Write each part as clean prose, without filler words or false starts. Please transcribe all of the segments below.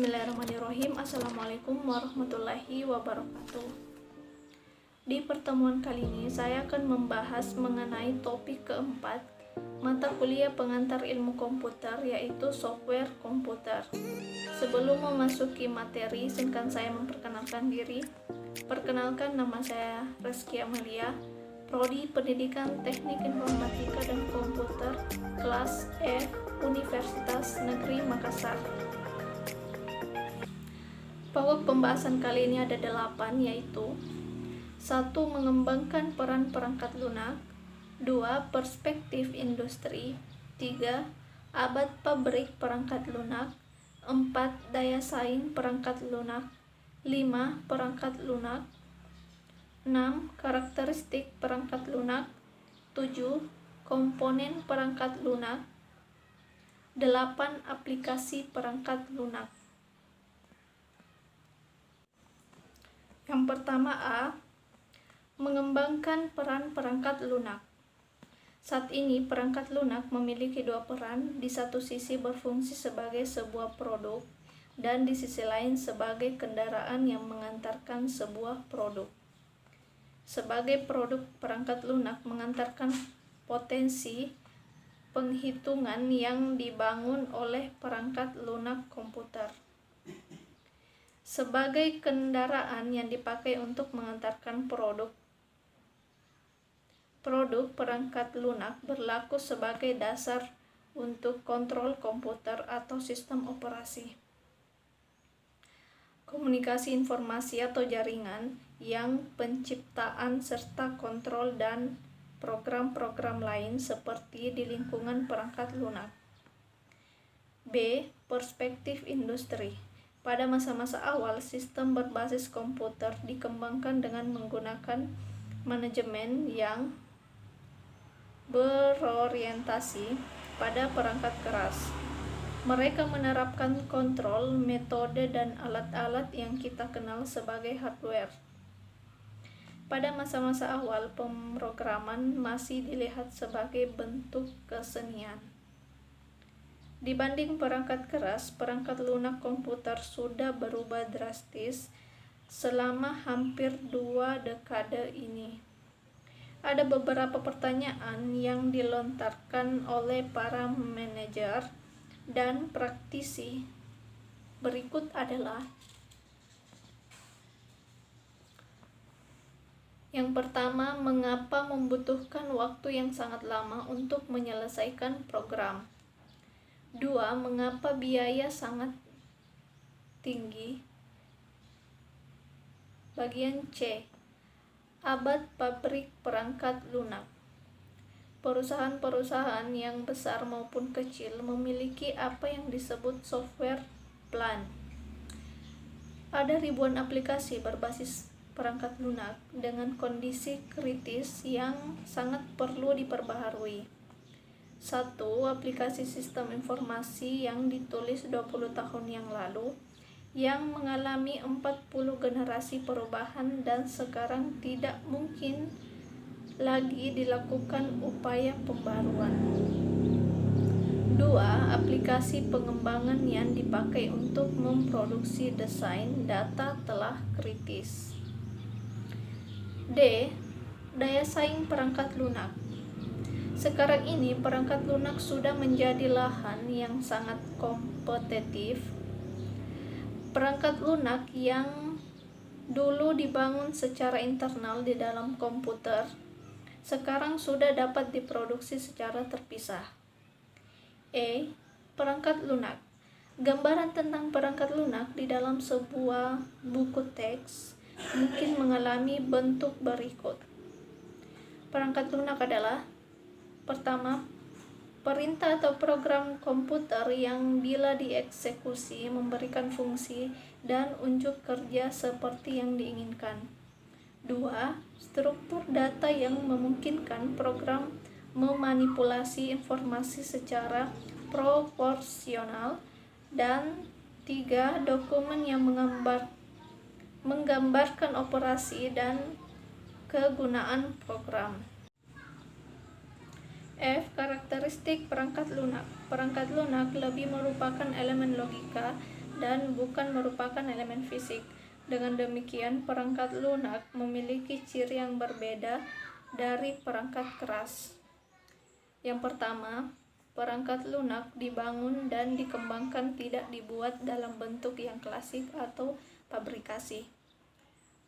Bismillahirrahmanirrahim. Assalamualaikum warahmatullahi wabarakatuh. Di pertemuan kali ini saya akan membahas mengenai topik keempat mata kuliah pengantar ilmu komputer, yaitu software komputer. Sebelum memasuki materi, izinkan saya memperkenalkan diri. Perkenalkan, nama saya Reski Amalia, Prodi Pendidikan Teknik Informatika dan Komputer, kelas E, Universitas Negeri Makassar. Pokok pembahasan kali ini ada 8, yaitu 1. Mengembangkan peran perangkat lunak, 2. Perspektif industri, 3. Abad pabrik perangkat lunak, 4. Daya saing perangkat lunak, 5. Perangkat lunak, 6. Karakteristik perangkat lunak, 7. Komponen perangkat lunak, 8. Aplikasi perangkat lunak. Yang pertama A. Mengembangkan peran perangkat lunak. Saat ini perangkat lunak memiliki 2 peran, di satu sisi berfungsi sebagai sebuah produk dan di sisi lain sebagai kendaraan yang mengantarkan sebuah produk. Sebagai produk, perangkat lunak mengantarkan potensi penghitungan yang dibangun oleh perangkat lunak komputer. Sebagai kendaraan yang dipakai untuk mengantarkan produk, perangkat lunak berlaku sebagai dasar untuk kontrol komputer atau sistem operasi, komunikasi informasi atau jaringan, yang penciptaan serta kontrol dan program-program lain seperti di lingkungan perangkat lunak. B. Perspektif industri. Pada masa-masa awal, sistem berbasis komputer dikembangkan dengan menggunakan manajemen yang berorientasi pada perangkat keras. Mereka menerapkan kontrol, metode, dan alat-alat yang kita kenal sebagai hardware. Pada masa-masa awal, pemrograman masih dilihat sebagai bentuk kesenian. Dibanding perangkat keras, perangkat lunak komputer sudah berubah drastis selama hampir 2 dekade ini. Ada beberapa pertanyaan yang dilontarkan oleh para manajer dan praktisi. Berikut adalah: yang pertama, mengapa membutuhkan waktu yang sangat lama untuk menyelesaikan program? 2. Mengapa biaya sangat tinggi? Bagian C. Abad pabrik perangkat lunak. Perusahaan-perusahaan yang besar maupun kecil memiliki apa yang disebut software plant. Ada ribuan aplikasi berbasis perangkat lunak dengan kondisi kritis yang sangat perlu diperbaharui. 1. Aplikasi sistem informasi yang ditulis 20 tahun yang lalu, yang mengalami 40 generasi perubahan dan sekarang tidak mungkin lagi dilakukan upaya pembaruan. 2. Aplikasi pengembangan yang dipakai untuk memproduksi desain data telah kritis. D. Daya saing perangkat lunak. Sekarang ini perangkat lunak sudah menjadi lahan yang sangat kompetitif. Perangkat lunak yang dulu dibangun secara internal di dalam komputer, sekarang sudah dapat diproduksi secara terpisah. E. Perangkat lunak. Gambaran tentang perangkat lunak di dalam sebuah buku teks mungkin mengalami bentuk berikut. Perangkat lunak adalah: pertama, perintah atau program komputer yang bila dieksekusi memberikan fungsi dan unjuk kerja seperti yang diinginkan. 2. Struktur data yang memungkinkan program memanipulasi informasi secara proporsional. Dan 3. Dokumen yang menggambarkan operasi dan kegunaan program. F. Karakteristik perangkat lunak. Perangkat lunak lebih merupakan elemen logika dan bukan merupakan elemen fisik. Dengan demikian, perangkat lunak memiliki ciri yang berbeda dari perangkat keras. Yang pertama, perangkat lunak dibangun dan dikembangkan tidak dibuat dalam bentuk yang klasik atau pabrikasi.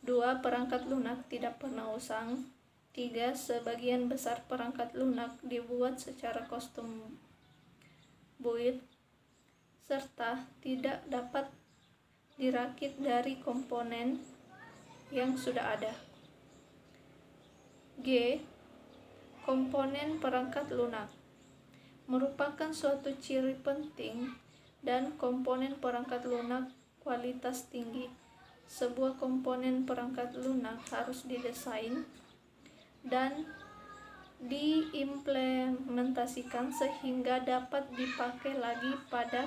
2. Perangkat lunak tidak pernah usang. 3. Sebagian besar perangkat lunak dibuat secara custom build serta tidak dapat dirakit dari komponen yang sudah ada. G. Komponen perangkat lunak merupakan suatu ciri penting dan komponen perangkat lunak kualitas tinggi. Sebuah komponen perangkat lunak harus didesain dan diimplementasikan sehingga dapat dipakai lagi pada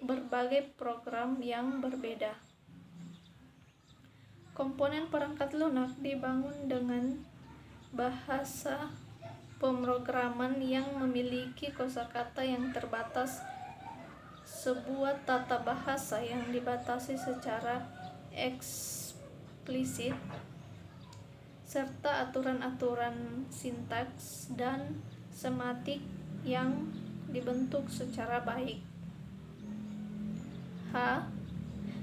berbagai program yang berbeda. Komponen perangkat lunak dibangun dengan bahasa pemrograman yang memiliki kosakata yang terbatas, sebuah tata bahasa yang dibatasi secara eksplisit, serta aturan-aturan sintaks dan semantik yang dibentuk secara baik. H.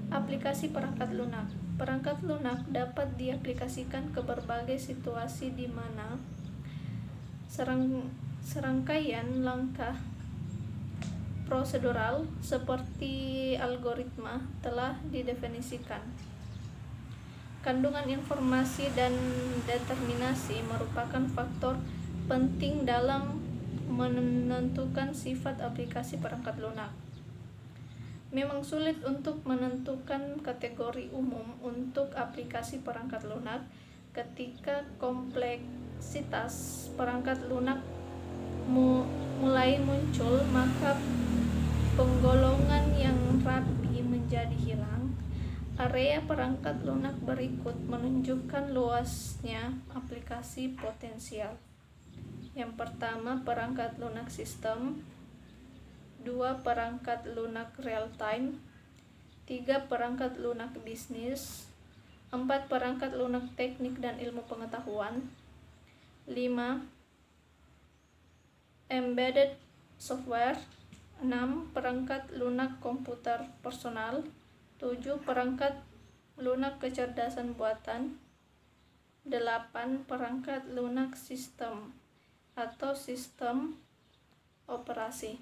Aplikasi perangkat lunak. Perangkat lunak dapat diaplikasikan ke berbagai situasi di mana serangkaian langkah prosedural seperti algoritma telah didefinisikan. Kandungan informasi dan determinasi merupakan faktor penting dalam menentukan sifat aplikasi perangkat lunak. Memang sulit untuk menentukan kategori umum untuk aplikasi perangkat lunak. Ketika kompleksitas perangkat lunak mulai muncul, maka penggolongan yang rapi menjadi hilang. Area perangkat lunak berikut menunjukkan luasnya aplikasi potensial. Yang pertama, perangkat lunak sistem. 2. Perangkat lunak real time. 3. Perangkat lunak bisnis. 4. Perangkat lunak teknik dan ilmu pengetahuan. 5. Embedded software. 6. Perangkat lunak komputer personal. 7. Perangkat lunak kecerdasan buatan. 8. Perangkat lunak sistem atau sistem operasi.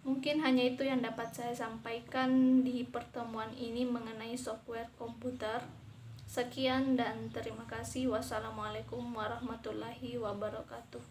Mungkin hanya itu yang dapat saya sampaikan di pertemuan ini mengenai software komputer. Sekian dan terima kasih. Wassalamualaikum warahmatullahi wabarakatuh.